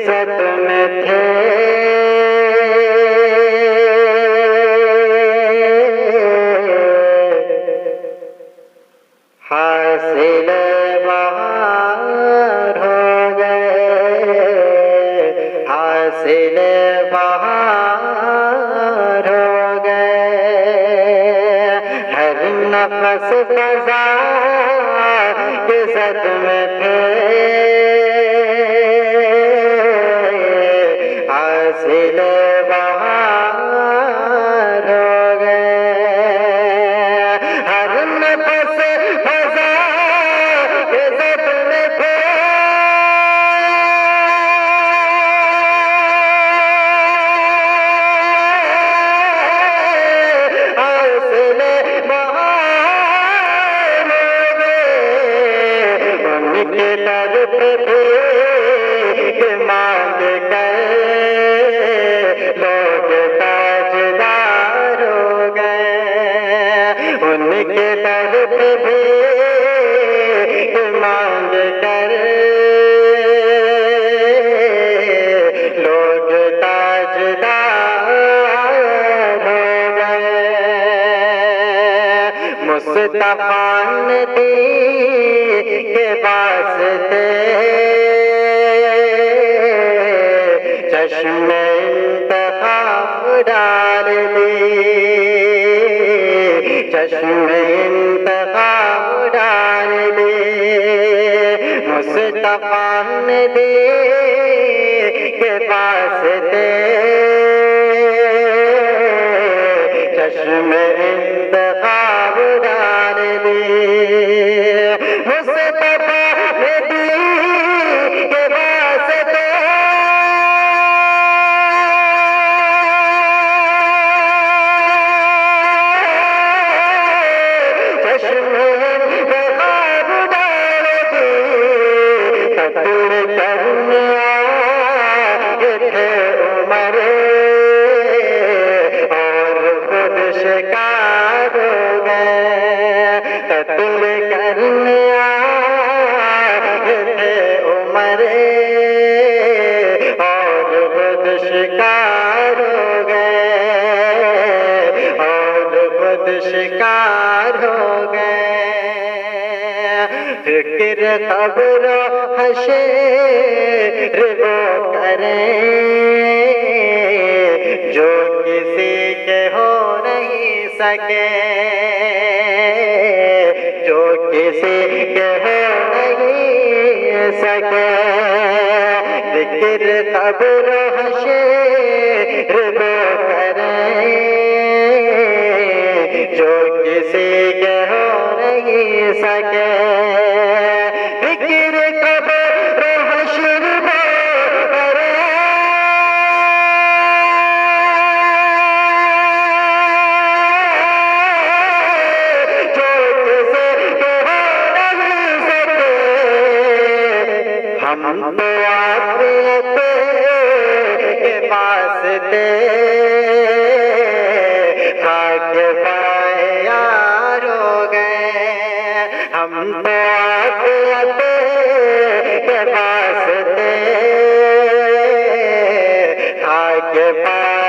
इज्जत में थे हासिल बहार हो गए, हासिल बहार हो गए। हर नफस फज़ा इज्जत में थे हासिल बहार हो गए। हर नफस फज़ा इज्जत में थे हासिल बहार हो गए। उनके दर पे भीख मांग कर लोग ताजदार हो गए। उनके दर पे भीख मांग कर लोग ताजदार हो गए। मुस्तफा नबी के वास्ते चश्मे इंतखाब डाल दी, चश्मे इंतखाब डाल दी। मुस्तफा नबी के वास्ते चश्मे इंतखाब डाल दी। मुस्तफा नबी के वास्ते चश्मे इंतखाब डाल दी। कत्ल करने आए थे उमर और खुद शिकार हो गए। कत्ल करने आए थे उमर और खुद शिकार हो गए, और खुद शिकार हो गए। फिक्र क़ब्र हशर वो करें जो किसी के हो नहीं सके, जो किसी के हो नहीं सके। फिक्र क़ब्र हशर वो करें जो किसी के हो नहीं सके। फिक्र क़ब्र हशर वो करें जो किसी के हो नहीं सके। हम तो आखिरत के वास्ते खाक पाए यार हो गए। हम तो आखिरत के वास्ते खाक पाए